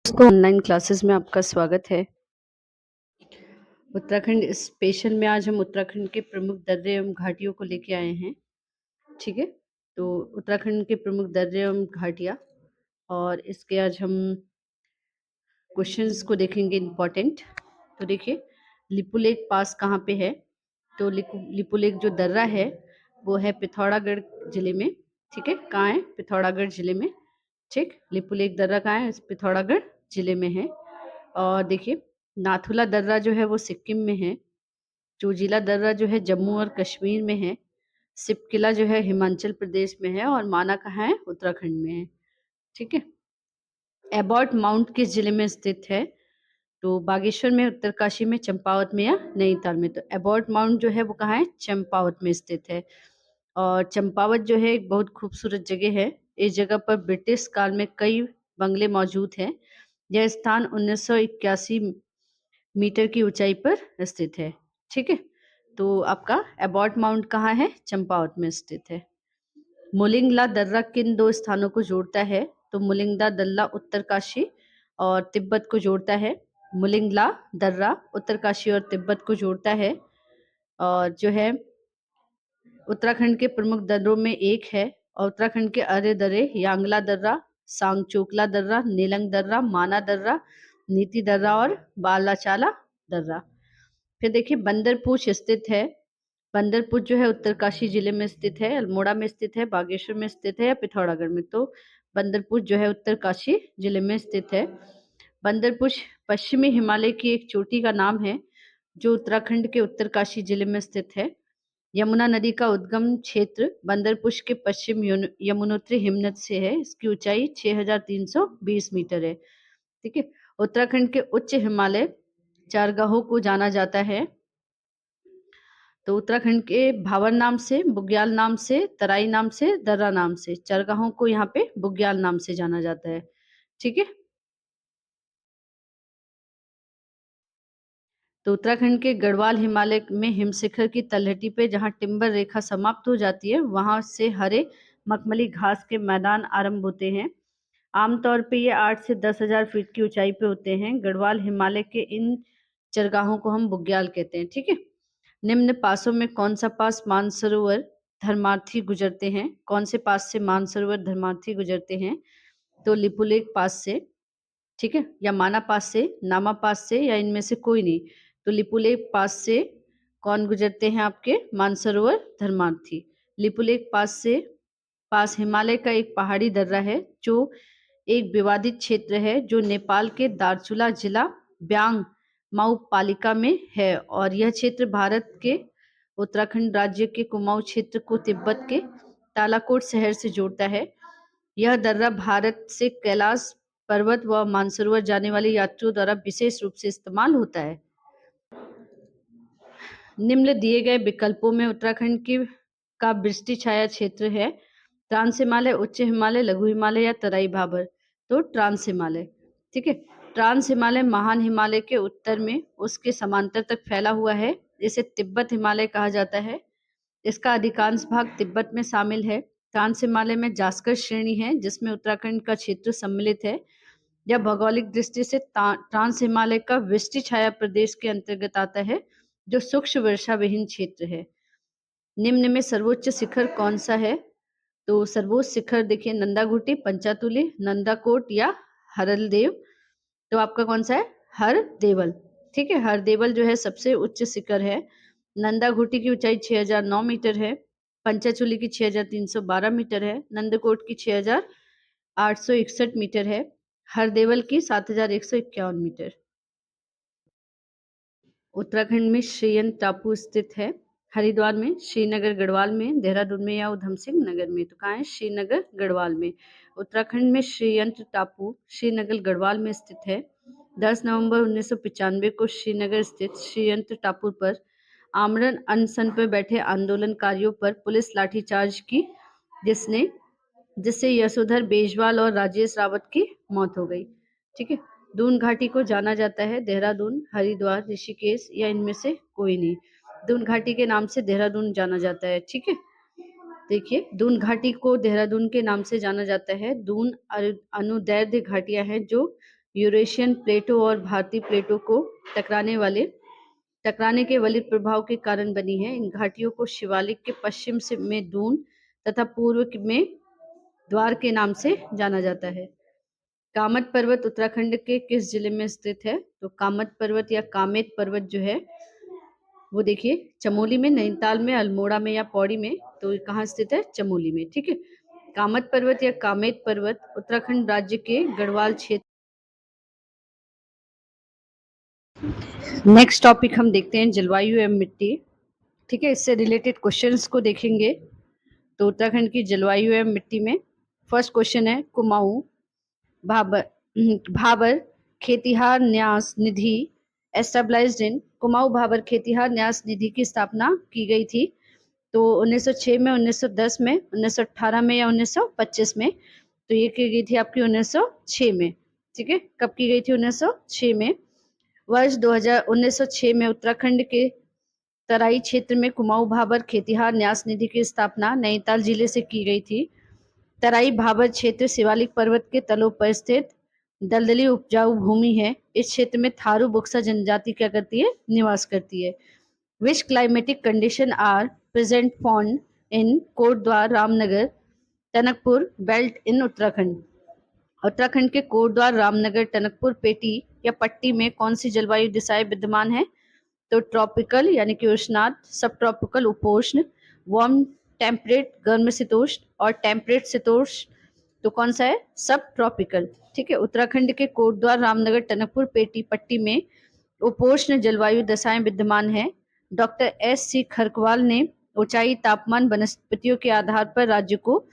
दोस्तों, online classes में आपका स्वागत है। उत्तराखंड स्पेशल में आज हम उत्तराखंड के प्रमुख दर्रे एवं घाटियों को लेके आए हैं। ठीक है, तो उत्तराखंड के प्रमुख दर्रे एवं घाटियाँ और इसके आज हम क्वेश्चंस को देखेंगे इम्पोर्टेंट। तो देखिए, लिपुलेख पास कहाँ पे है? तो लिपुलेख जो दर्रा है वो है पिथौरागढ़ जिले में। ठीक है, कहाँ है? पिथौरागढ़ जिले में। ठीक, लिपुलेख दर्रा कहाँ है? पिथौरागढ़ जिले में है। और देखिए, नाथुला दर्रा जो है वो सिक्किम में है। चोजिला दर्रा जो है जम्मू और कश्मीर में है। सिपकिला जो है हिमाचल प्रदेश में है और माना कहाँ है? उत्तराखंड में है। ठीक है, एबॉट माउंट किस जिले में स्थित है? तो बागेश्वर में, उत्तरकाशी में, चंपावत में या नैनीताल में? तो एबॉट माउंट जो है वो कहाँ है? चंपावत में स्थित है। और चंपावत जो है एक बहुत खूबसूरत जगह है। इस जगह पर ब्रिटिश काल में कई बंगले मौजूद हैं। यह स्थान 1981 मीटर की ऊंचाई पर स्थित है। ठीक है, तो आपका एबॉट माउंट कहाँ है? चंपावत में स्थित है। मुलिंगला दर्रा किन दो स्थानों को जोड़ता है? तो मुलिंगला दर्रा उत्तरकाशी और तिब्बत को जोड़ता है। मुलिंगला दर्रा उत्तरकाशी और तिब्बत को जोड़ता है। और जो है उत्तराखंड के प्रमुख दर्रों में एक है। और उत्तराखंड के अर्य दर्रे यांगला दर्रा, सांगचोकला दर्रा, नीलंग दर्रा, माना दर्रा, नीति दर्रा और बालाचाला दर्रा। फिर देखिए, बंदरपूछ स्थित है। बंदरपूछ जो है उत्तरकाशी जिले में स्थित है, अल्मोड़ा में स्थित है, बागेश्वर में स्थित है या पिथौरागढ़ में? तो बंदरपूछ जो है उत्तरकाशी जिले में स्थित है। बंदरपूछ पश्चिमी हिमालय की एक चोटी का नाम है जो उत्तराखंड के उत्तरकाशी जिले में स्थित है। यमुना नदी का उद्गम क्षेत्र बंदरपुश के पश्चिम यमुनोत्री हिमनद से है। इसकी ऊंचाई 6,320 मीटर है। ठीक है, उत्तराखंड के उच्च हिमालय चारगाहों को जाना जाता है। तो उत्तराखंड के भावर नाम से, बुग्याल नाम से, तराई नाम से, दर्रा नाम से, चारगाहों को यहाँ पे बुग्याल नाम से जाना जाता है। ठीक है, तो उत्तराखंड के गढ़वाल हिमालय में हिमशिखर की तलहटी पे जहाँ टिम्बर रेखा समाप्त हो जाती है वहां से हरे मखमली घास के मैदान आरंभ होते हैं। आमतौर पे ये 8 से 10,000 फीट की ऊंचाई पे होते हैं। गढ़वाल हिमालय के इन चरगाहों को हम बुग्याल कहते हैं। ठीक है, निम्न पासों में कौन सा पास मानसरोवर धर्मार्थी गुजरते हैं? कौन से पास से मानसरोवर धर्मार्थी गुजरते हैं? तो लिपुलेख पास से। ठीक है, या माना पास से, नामा पास से, या इनमें से कोई नहीं? तो लिपुलेख पास से कौन गुजरते हैं? आपके मानसरोवर धर्मार्थी। लिपुलेख पास से पास हिमालय का एक पहाड़ी दर्रा है जो एक विवादित क्षेत्र है जो नेपाल के दार्चुला जिला ब्यांग माउ पालिका में है। और यह क्षेत्र भारत के उत्तराखंड राज्य के कुमाऊं क्षेत्र को तिब्बत के तालाकोट शहर से जोड़ता है। यह दर्रा भारत से कैलाश पर्वत व मानसरोवर जाने वाले यात्रियों द्वारा विशेष रूप से इस्तेमाल होता है। निम्न दिए गए विकल्पों में उत्तराखंड की का वृष्टि छाया क्षेत्र है। ट्रांस हिमालय, उच्च हिमालय, लघु हिमालय या तराई भाबर? तो ट्रांस हिमालय। ठीक है, ट्रांस हिमालय महान हिमालय के उत्तर में उसके समांतर तक फैला हुआ है। इसे तिब्बत हिमालय कहा जाता है। इसका अधिकांश भाग तिब्बत में शामिल है। ट्रांस हिमालय में जास्कर श्रेणी है जिसमें उत्तराखंड का क्षेत्र सम्मिलित है। यह भौगोलिक दृष्टि से ट्रांस हिमालय का वृष्टि छाया प्रदेश के अंतर्गत आता है जो सूक्ष्म वर्षा विहीन क्षेत्र है। निम्न में सर्वोच्च शिखर कौन सा है? तो सर्वोच्च शिखर देखिए, नंदा घुटी, पंचातुली, नंदाकोट या हरलदेव? तो आपका कौन सा है? हरदेवल। ठीक है, हरदेवल जो है सबसे उच्च शिखर है। नंदा घुटी की ऊंचाई 6,009 मीटर है। पंचाचूली की 6,312 मीटर है। नंदकोट की 6,861 मीटर है। हरदेवल की 7,151 मीटर। उत्तराखंड में श्रीयंत्र टापू स्थित है। हरिद्वार में, श्रीनगर गढ़वाल में, देहरादून में या उधम सिंह नगर में? तो कहाँ है? श्रीनगर गढ़वाल में। उत्तराखंड में श्रीयंत्र टापू श्रीनगर गढ़वाल में स्थित है। 10 नवंबर 1995 को श्रीनगर स्थित श्रीयंत्र टापू पर आमरण अनशन पर बैठे आंदोलनकारियों पर पुलिस लाठीचार्ज की जिसने जिससे यशोधर बेजवाल और राजेश रावत की मौत हो गई। ठीक है, दून घाटी को जाना जाता है देहरादून, हरिद्वार, ऋषिकेश या इनमें से कोई नहीं? दून घाटी के नाम से देहरादून जाना जाता है। ठीक है, देखिए, दून घाटी को देहरादून के नाम से जाना जाता है। दून अनुदैर्ध्य घाटियां हैं जो यूरेशियन प्लेटों और भारतीय प्लेटों को टकराने के वलित प्रभाव के कारण बनी है। इन घाटियों को शिवालिक के पश्चिम से में दून तथा पूर्व में द्वार के नाम से जाना जाता है। कामत पर्वत उत्तराखंड के किस जिले में स्थित है? तो कामत पर्वत या कामेत पर्वत जो है वो देखिए चमोली में, नैनीताल में, अल्मोड़ा में या पौड़ी में। तो कहाँ स्थित है? चमोली में। ठीक है। कामत पर्वत या कामेत पर्वत उत्तराखंड राज्य के गढ़वाल क्षेत्र। नेक्स्ट टॉपिक हम देखते हैं जलवायु एवं मिट्टी। ठीक है, इससे रिलेटेड क्वेश्चंस को देखेंगे। तो उत्तराखंड की जलवायु एवं मिट्टी में फर्स्ट क्वेश्चन है कुमाऊं भाबर भाबर खेतिहार न्यास निधि एस्टेब्लिश्ड इन। कुमाऊं भाबर खेतिहार न्यास निधि की स्थापना की गई थी तो 1906 में, 1910 में, 1918 में या 1925 में। तो ये की गई थी आपकी 1906 में। ठीक है, कब की गई थी? 1906 में। वर्ष 1906 में उत्तराखंड के तराई क्षेत्र में कुमाऊं भाबर खेतिहार न्यास निधि की स्थापना नैनीताल जिले से की गई थी। तराई भाबर क्षेत्र शिवालिक पर्वत के तलों पर स्थित दलदली उपजाऊ भूमि है। इस क्षेत्र में थारू बुक्सा जनजाति क्या करती है? निवास करती है। Which climatic condition are present found in Kotdwar Ramnagar Tanakpur belt in Uttarakhand. Uttarakhand के कोटद्वार रामनगर टनकपुर पेटी या पट्टी में कौन सी जलवायु दिशाएं विद्यमान है? तो ट्रॉपिकल यानी कि उष्णार्ध, सब ट्रॉपिकल उपोष्ण, वार्म टेम्परेट गर्म शीतोष्ण और टेम्परेट शीतोष्ण। तो कौन सा है? सब ट्रॉपिकल। ठीक है। उत्तराखंड के कोटद्वार रामनगर टनकपुर पेटी पट्टी में उपोष्ण जलवायु दशाएं विद्यमान है। Doctor S.C. खरकवाल ने ऊंचाई, तापमान, वनस्पतियों के आधार पर राज्य को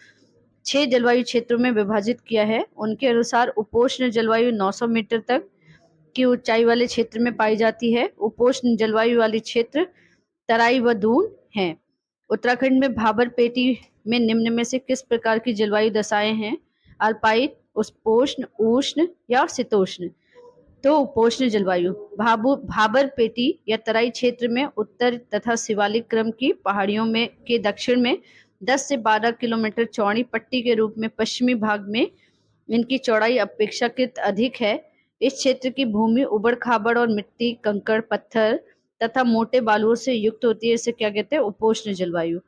6 जलवायु क्षेत्रों में विभाजित किया है। उनके अनुसार उपोष्ण जलवायु 900 मीटर तक की ऊंचाई वाले क्षेत्र में पाई जाती है। उपोष्ण जलवायु वाले क्षेत्र तराई व दून हैं। उत्तराखंड में भाबर पेटी में निम्न में से किस प्रकार की जलवायु दशाएं हैं? अल्पाइन, उपोष्ण, उष्ण या शीतोष्ण। तो उपोष्ण जलवायु भाबर पेटी या तराई क्षेत्र में उत्तर तथा शिवालिक क्रम की पहाड़ियों में के दक्षिण में 10 से 12 किलोमीटर चौड़ी पट्टी के रूप में पश्चिमी भाग में इनकी चौड़ाई अपेक्षाकृत अधिक है। इस क्षेत्र की भूमि उबड़ खाबड़ और मिट्टी, कंकड़, पत्थर तथा मोटे बालुओं से युक्त होती है। इसे क्या कहते हैं? उपोष्ण जलवायु।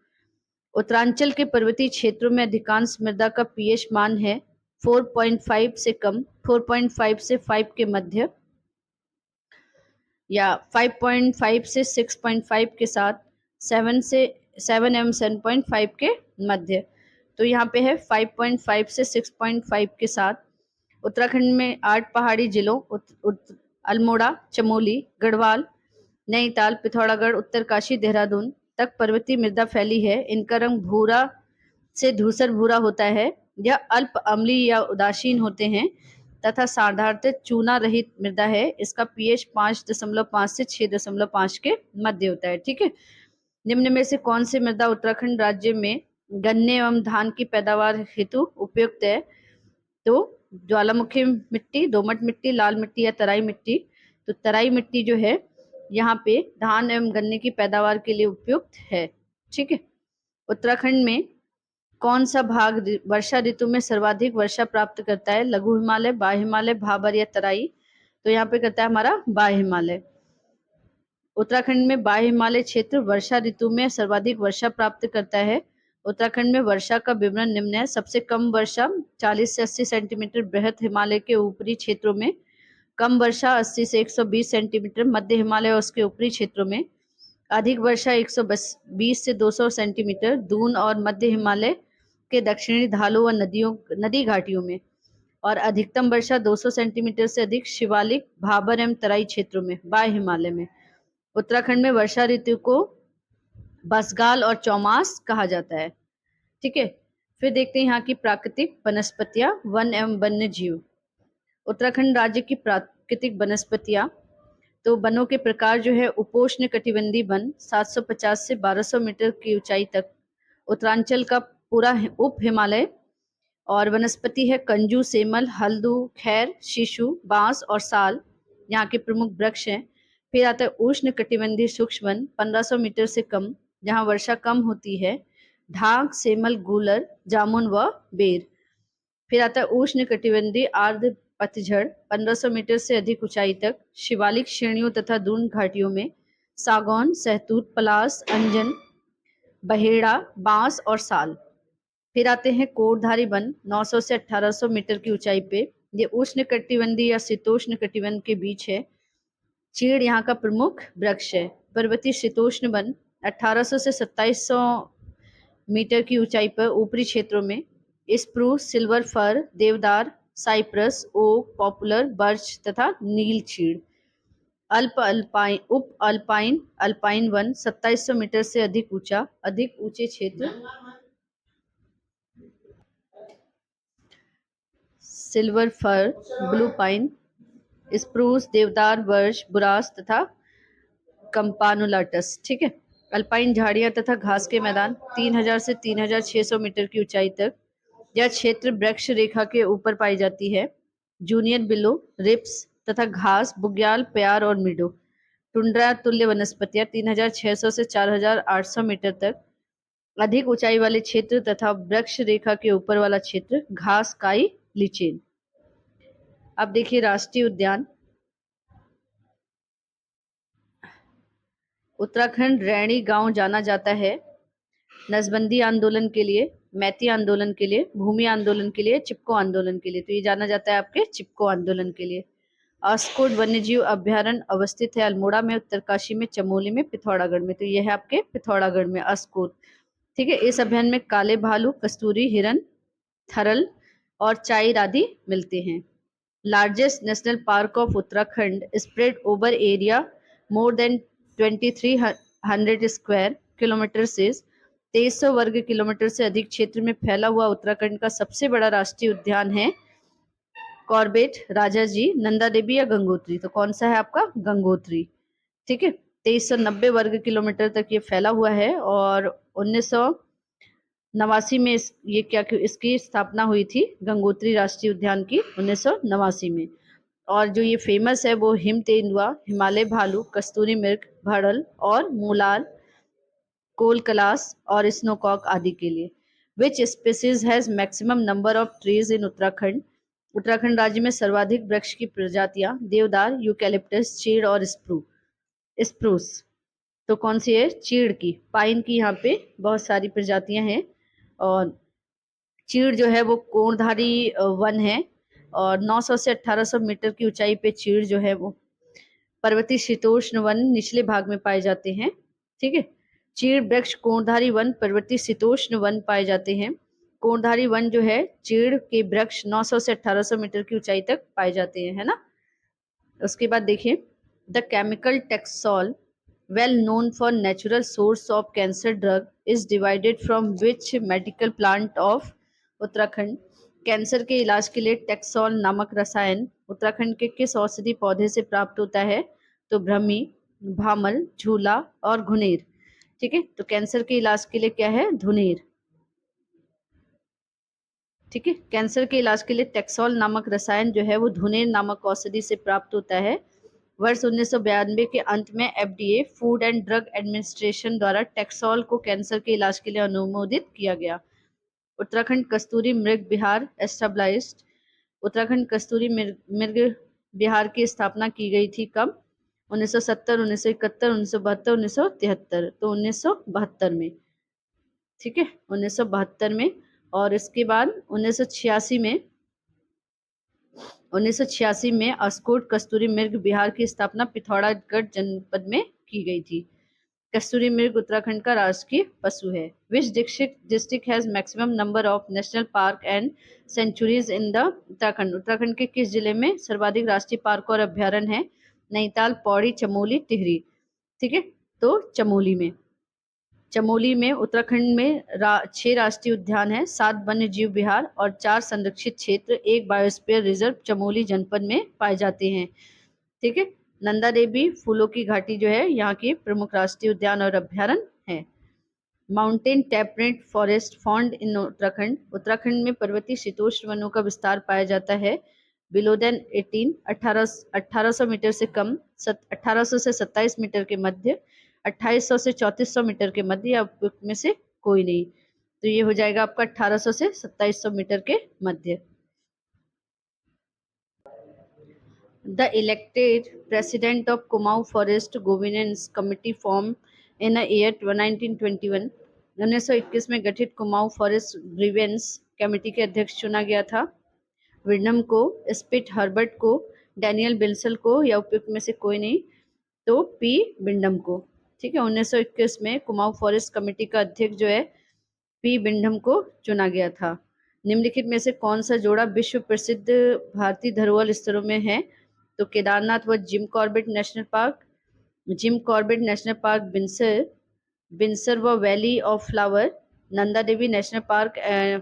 उत्तरांचल के पर्वतीय क्षेत्रों में अधिकांश मृदा का पीएच मान है 4.5 से कम, 4.5 से 5 के मध्य या 5.5 से 6.5 के साथ, 7 एवं 7.5 के मध्य। तो यहाँ पे है 5.5 से 6.5 के साथ। उत्तराखंड में 8 पहाड़ी जिलों अल्मोड़ा, चमोली, गढ़वाल, नैनीताल, पिथौरागढ़, उत्तरकाशी, देहरादून तक पर्वतीय मृदा फैली है। इनका रंग भूरा से धूसर भूरा होता है। यह अल्प अम्लीय या उदासीन होते हैं तथा साधारणतः चूना रहित मृदा है। इसका पीएच 5.5 से 6.5 के मध्य होता है। ठीक है। निम्न में से कौन सी मृदा उत्तराखंड राज्य में गन्ने एवं धान की पैदावार हेतु उपयुक्त है? तो ज्वालामुखी मिट्टी, दोमट मिट्टी, लाल मिट्टी या तराई मिट्टी। तो तराई मिट्टी जो है यहाँ पे धान एवं गन्ने की पैदावार के लिए उपयुक्त है। ठीक है। उत्तराखंड में कौन सा भाग वर्षा ऋतु में सर्वाधिक वर्षा प्राप्त करता है? लघु हिमालय, बाह्य हिमालय, भाबर या तराई। तो यहाँ पे करता है हमारा बाह्य हिमालय। उत्तराखंड में बाह्य हिमालय क्षेत्र वर्षा ऋतु में सर्वाधिक वर्षा प्राप्त करता है। उत्तराखंड में वर्षा का विवरण निम्न है। सबसे कम वर्षा 40 से 80 सेंटीमीटर बृहद हिमालय के ऊपरी क्षेत्रों में, कम वर्षा 80 से 120 सेंटीमीटर मध्य हिमालय और उसके ऊपरी क्षेत्रों में, अधिक वर्षा 120 से 200 सेंटीमीटर दून और मध्य हिमालय के दक्षिणी ढालों व नदी घाटियों में, और अधिकतम वर्षा 200 सेंटीमीटर से अधिक शिवालिक, भाबर एवं तराई क्षेत्रों में, बाह्य हिमालय में। उत्तराखंड में वर्षा ऋतु को बसगाल और चौमास कहा जाता है। ठीक है। फिर देखते हैं यहाँ की प्राकृतिक वनस्पतियां, वन एवं वन्य जीव। उत्तराखंड राज्य की प्राकृतिक वनस्पतियां, तो वनों के प्रकार जो है उपोष्ण कटिबंधीय वन 750 से 1200 मीटर की ऊंचाई तक, उत्तरांचल का पूरा उप हिमालय, और वनस्पति है कंजू, सेमल, हल्दू, खैर, शीशु, बांस और साल यहाँ के प्रमुख वृक्ष हैं। फिर आता है उष्ण कटिबंधीय सूक्ष्म वन 1500 मीटर से कम, जहाँ वर्षा कम होती है, ढाक, सेमल, गूलर, जामुन व बेर। फिर आता है उष्ण कटिबंधीय आर्द्र पतझड़ 1500 मीटर से अधिक ऊंचाई तक शिवालिक श्रेणियों तथा दून घाटियों में सागौन, सहतूत, पलास, अंजन, बहेड़ा, बांस और साल। फिर आते हैं कोटधारी वन 900 से 1800 मीटर की ऊंचाई पे। ये उष्ण कटिबंधीय या शीतोष्ण कटिबंध के बीच है। चीड़ यहाँ का प्रमुख वृक्ष है। पर्वतीय शीतोष्ण वन 1800 से 2700 मीटर की ऊंचाई पर ऊपरी क्षेत्रों में स्प्रूस, सिल्वर फर, देवदार, साइप्रस, ओक, पॉपुलर, बर्च तथा नील चीड़। अल्प अल्पाइन, उप अल्पाइन, अल्पाइन वन 2700 मीटर से अधिक ऊंचे क्षेत्र silver fir, blue pine, spruce, देवदार, बर्च, बुरास तथा कंपानुलाटस। ठीक है। अल्पाइन झाड़ियां तथा घास के मैदान 3000 से 3600 मीटर की ऊंचाई तक यह क्षेत्र वृक्ष रेखा के ऊपर पाई जाती है। जूनियर बिलो, रिप्स तथा घास, बुग्याल, प्यार और मीडो। टुंड्रा तुल्य वनस्पतियां 3600 से 4800 मीटर तक अधिक ऊंचाई वाले क्षेत्र तथा वृक्ष रेखा के ऊपर वाला क्षेत्र घास, काई, लीचेन। अब देखिए राष्ट्रीय उद्यान। उत्तराखंड रैणी गांव जाना जाता है नसबंदी आंदोलन के लिए, मैती आंदोलन के लिए, भूमि आंदोलन के लिए, चिपको आंदोलन के लिए। तो ये जाना जाता है आपके चिपको आंदोलन के लिए। अस्कोट वन्यजीव अभ्यारण्य अवस्थित है अल्मोड़ा में, उत्तरकाशी में, चमोली में, पिथौरागढ़ में। तो ये है आपके पिथौरागढ़ में अस्कोट। ठीक है। इस अभ्यारण्य में काले भालू, कस्तूरी हिरन, थरल और चाइर आदि मिलते हैं। Largest national park of Uttarakhand spread over area more than 2300 square kilometre से 2300 वर्ग किलोमीटर से अधिक क्षेत्र में फैला हुआ उत्तराखंड का सबसे बड़ा राष्ट्रीय उद्यान है कॉर्बेट, राजाजी, नंदा देवी या गंगोत्री। तो कौन सा है आपका? गंगोत्री। ठीक है। 2390 वर्ग किलोमीटर तक ये फैला हुआ है और 1989 में इसकी स्थापना हुई थी गंगोत्री राष्ट्रीय उद्यान की 1989 में। और जो ये फेमस है वो हिम तेंदुआ, हिमालय भालू, कस्तूरी मृग, भड़ल और मूलाल, कोलकलास और स्नोकॉक आदि के लिए। Which species has maximum number of trees in Uttarakhand? Uttarakhand राज्य में सर्वाधिक वृक्ष की प्रजातियां देवदार, यूकैलिप्टस, चीड़ और स्प्रूस। तो कौन सी है? चीड़ की, पाइन की यहाँ पे बहुत सारी प्रजातियां हैं। और चीड़ जो है वो कोणधारी वन है और 900 से 1800 मीटर की ऊंचाई पे चीड़ जो है वो पर्वतीय शीतोष्ण वन निचले भाग में पाए जाते हैं। ठीक है। चीड़ वृक्ष कोणधारी वन पर्वतीय शीतोष्ण वन पाए जाते हैं। कोणधारी वन जो है चीड़ के वृक्ष 900 से 1800 मीटर की ऊंचाई तक पाए जाते हैं, है ना। उसके बाद देखिए the chemical taxol well known for natural source of cancer drug is divided from which medical plant of Uttarakhand? Cancer के इलाज के लिए टेक्सोल नामक रसायन उत्तराखंड के किस औषधि पौधे से प्राप्त होता है? तो भ्रमी, भामल, झूला और घुनेर। ठीक है। तो कैंसर के इलाज के लिए क्या है? धुनेर। ठीक है। कैंसर के इलाज के लिए टेक्सोल नामक रसायन जो है वो धुनेर नामक औषधि से प्राप्त होता है। वर्ष 1992 के अंत में FDA food and drug administration द्वारा टेक्सोल को कैंसर के इलाज के लिए अनुमोदित किया गया। उत्तराखंड कस्तूरी मृग विहार एस्टेब्लिश्ड? उत्तराखंड कस्तूरी मृग विहार की स्थापना की गई थी कब? 1970, 1971, 1972, 1973। तो 1972 में। ठीक है। 1972 में। और इसके बाद 1986 में अस्कोट कस्तूरी मृग विहार की स्थापना पिथौरागढ़ जनपद में की गई थी। कस्तूरी मृग उत्तराखंड का राष्ट्रीय पशु है। Which district has maximum number of national park and sanctuaries in the Uttarakhand? Uttarakhand के किस जिले में सर्वाधिक राष्ट्रीय पार्क और अभ्यारण्य है? नैनीताल, पौड़ी, चमोली, टिहरी। ठीक है। तो चमोली में उत्तराखंड में 6 राष्ट्रीय उद्यान है, 7 वन्य जीव विहार और 4 संरक्षित क्षेत्र, 1 बायोस्फीयर रिजर्व चमोली जनपद में पाए जाते हैं। ठीक है। नंदा देवी फूलों की घाटी जो है यहाँ की प्रमुख राष्ट्रीय उद्यान और अभ्यारण्य है। Mountain temperate forest found in Uttarakhand? Uttarakhand में पर्वतीय शीतोष्ण वनों का विस्तार पाया जाता है। बिलो देन 1800 मीटर से कम, 1800 से 27 मीटर के मध्य, 2800 से 3400 मीटर के मध्य या में से कोई नहीं। तो ये हो जाएगा आपका 1800 से 2700 मीटर के मध्य। The elected president of Kumaon Forest Governance Committee formed in the year 1921. 1921 में गठित कुमाऊं फॉरेस्ट ग्रीवेंस कमेटी के अध्यक्ष चुना गया था। विडनम को, स्पिट हर्बर्ट को, डैनियल बिल्सल को या उपयुक्त में से कोई नहीं, तो पी बिंडम को। ठीक है, 1921 में कुमाऊं फॉरेस्ट कमेटी का अध्यक्ष जो है पी बिंडम को चुना गया था। निम्नलिखित में से कौन सा जोड़ा विश्व प्रसिद्ध भारतीय धरोहर स्थलों में है? तो केदारनाथ व Jim Corbett National Park, Jim Corbett National Park Binsar, Binsar व Valley of Flower, Nanda Devi National Park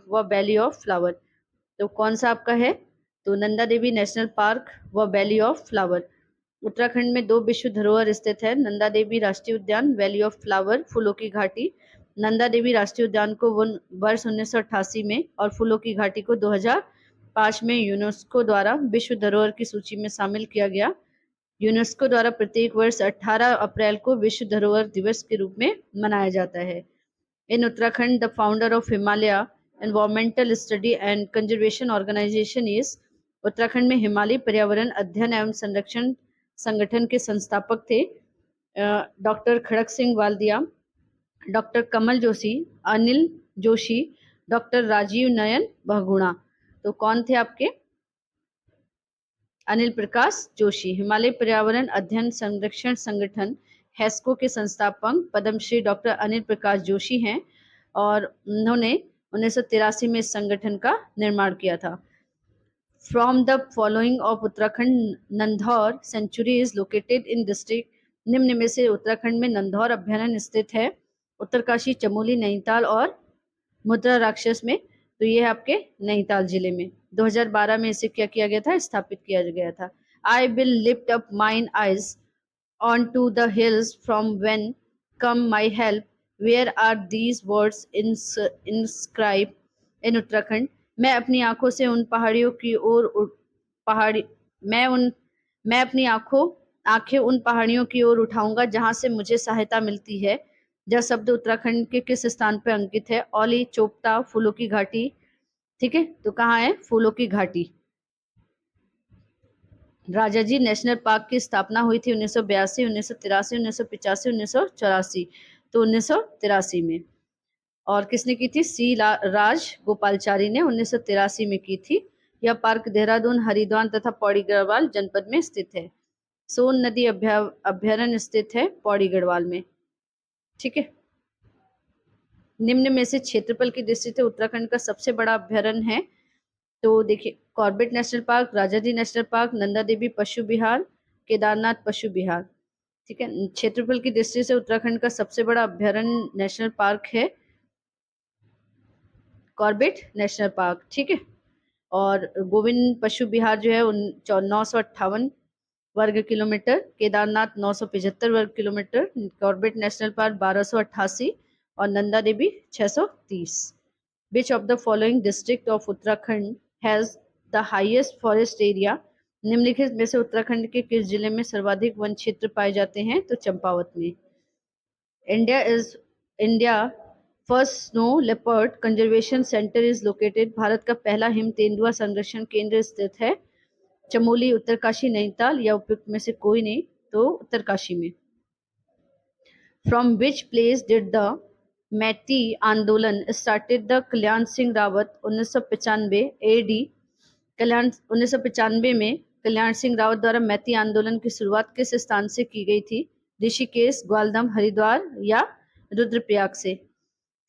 व वैली ऑफ फ्लावर। तो कौन सा आपका है? तो नंदा देवी नेशनल पार्क व वैली ऑफ फ्लावर। उत्तराखंड में 2 विश्व धरोहर स्थित है, नंदा देवी राष्ट्रीय उद्यान, वैली ऑफ फ्लावर, फूलों की घाटी। नंदा देवी राष्ट्रीय उद्यान को वर्ष 1988 में और फूलों की घाटी को 2005 में यूनेस्को द्वारा विश्व धरोहर की सूची में शामिल किया गया। यूनेस्को द्वारा प्रत्येक वर्ष 18 अप्रैल को विश्व धरोहर दिवस के रूप में मनाया जाता है। In Uttarakhand the founder of Himalaya environmental study and conservation organisation is. Uttarakhand में हिमालय पर्यावरण अध्ययन एवं संरक्षण संगठन के संस्थापक थे डॉक्टर खड़क सिंह वाल्दिया, डॉक्टर कमल जोशी, अनिल जोशी, डॉक्टर राजीव नयन बहुगुणा। तो कौन थे आपके? अनिल प्रकाश जोशी। हिमालय पर्यावरण अध्ययन संरक्षण संगठन हेस्को के संस्थापक पद्मश्री डॉक्टर अनिल प्रकाश जोशी हैं और उन्होंने 1983 में इस संगठन का निर्माण किया था। From the following of Uttarakhand Nandhaur sanctuary is located in district. निम्न में से उत्तराखंड में नंधौर अभ्यारण्य स्थित है, उत्तरकाशी, चमोली, नैनीताल और मुद्रा राक्षस में। तो ये है आपके नैनीताल जिले में। 2012 में इसे क्या किया गया था? स्थापित किया गया था। I will lift up mine eyes unto the hills from when come my help, where are these words inscribe in Uttarakhand. मैं अपनी आंखों से उन पहाड़ियों की ओर पहाड़ी मैं अपनी आंखें उन पहाड़ियों की ओर उठाऊंगा जहां से मुझे सहायता मिलती है। यह शब्द उत्तराखंड के किस स्थान पर अंकित है? औली, चोपता, फूलों की घाटी। ठीक है, तो कहाँ है? फूलों की घाटी। राजाजी नेशनल पार्क की स्थापना हुई थी 1982, 1983, 1985, 1984। तो 1983 में। और किसने की थी? सी राज गोपालचारी ने 1983 में की थी। यह पार्क देहरादून, हरिद्वार तथा पौड़ी गढ़वाल जनपद में स्थित है। सोन नदी अभ्यारण्य स्थित है पौड़ी गढ़वाल में। ठीक है, निम्न में से क्षेत्रफल की दृष्टि से उत्तराखंड का सबसे बड़ा अभ्यारण्य है। तो देखिए, Corbett National Park, Rajaji National Park, Nanda Devi पशु विहार, केदारनाथ पशु विहार। ठीक है, क्षेत्रफल की दृष्टि से उत्तराखंड का सबसे बड़ा अभ्यारण्य नेशनल पार्क है कॉर्बेट नेशनल पार्क। ठीक है, और गोविंद पशु विहार जो है 958 वर्ग किलोमीटर, केदारनाथ 975 वर्ग किलोमीटर, कॉर्बेट नेशनल पार्क 1288 और Nanda Devi 630। Which of the following district of Uttarakhand has the highest forest area. निम्नलिखित में से उत्तराखंड के किस जिले में सर्वाधिक वन क्षेत्र पाए जाते हैं? तो चंपावत में। India first snow leopard conservation centre is located. Bharat का पहला हिम तेंदुआ संरक्षण केंद्र स्थित है चमोली, उत्तरकाशी, नैनीताल या उपयुक्त में से कोई नहीं, तो उत्तरकाशी में। From which place did the Maiti Andolan started? The Kalyan Singh Rawat 1995 AD। Kalyan 1995 में कल्याण सिंह रावत द्वारा मैती आंदोलन की शुरुआत किस स्थान से की गई थी? ऋषिकेश, ग्वालदम, हरिद्वार या रुद्रप्रयाग से।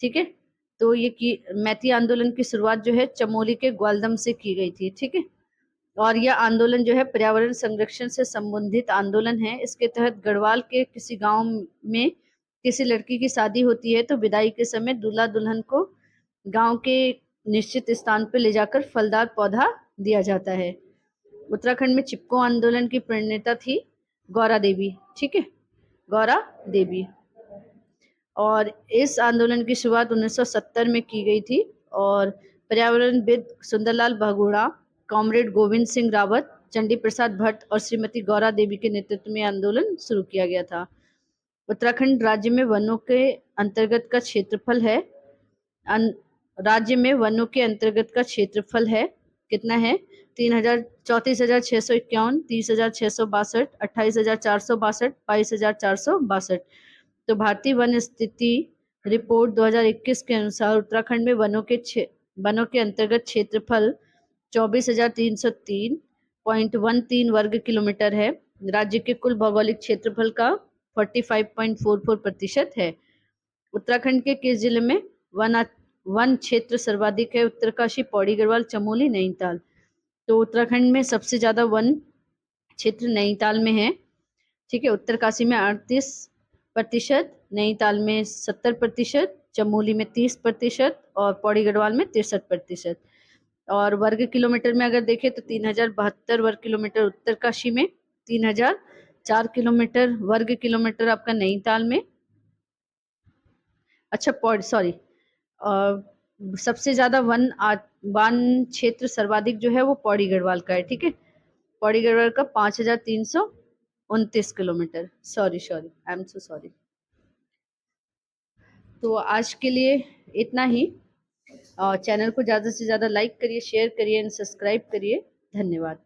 ठीक है, तो ये मैती आंदोलन की शुरुआत जो है चमोली के ग्वालदम से की गई थी। ठीक है, और यह आंदोलन जो है पर्यावरण संरक्षण से संबंधित आंदोलन है। इसके तहत गढ़वाल के किसी गांव में किसी लड़की की शादी होती है तो विदाई के समय दूल्हा दुल्हन को गांव के निश्चित स्थान पर ले जाकर फलदार पौधा दिया जाता है। उत्तराखंड में चिपको आंदोलन की प्रणेता थी गौरा देवी। ठीक है, गौरा देवी। और इस आंदोलन की शुरुआत 1970 में की गई थी और पर्यावरणविद सुंदरलाल बहुगुणा, कॉमरेड गोविंद सिंह रावत, चंडी प्रसाद भट्ट और श्रीमती गौरा देवी के नेतृत्व में आंदोलन शुरू किया गया था। उत्तराखंड राज्य में वनों के अंतर्गत का क्षेत्रफल है राज्य में वनों के अंतर्गत का क्षेत्रफल है कितना है? 34,651, 30,662, 28,462, 22,462। तो भारतीय वन स्थिति रिपोर्ट 2021 के अनुसार उत्तराखंड में वनों के अंतर्गत क्षेत्रफल 24,303.13 वर्ग किलोमीटर है। राज्य के कुल भौगोलिक क्षेत्रफल का 45.44% है। उत्तराखंड के किस जिले में वन क्षेत्र सर्वाधिक है? उत्तरकाशी, पौड़ी गढ़वाल, चमोली, नैनीताल। तो उत्तराखंड में सबसे ज्यादा वन क्षेत्र नैनीताल में है। ठीक है, उत्तरकाशी में 38%, नैनीताल में 70%, चमोली में 30% और पौड़ी गढ़वाल में 63%। और वर्ग किलोमीटर में अगर देखें तो 3072 वर्ग किलोमीटर उत्तरकाशी में, 3004 किलोमीटर वर्ग किलोमीटर आपका नैनीताल में। अच्छा, सॉरी, सबसे ज्यादा वन क्षेत्र सर्वाधिक जो है वो पौड़ी गढ़वाल का है। ठीक है, पौड़ी गढ़वाल का 5329 kilometre. Sorry, I am so sorry. तो आज के लिए इतना ही। चैनल को ज़्यादा से ज़्यादा लाइक करिए, शेयर करिए एंड सब्सक्राइब करिए। धन्यवाद।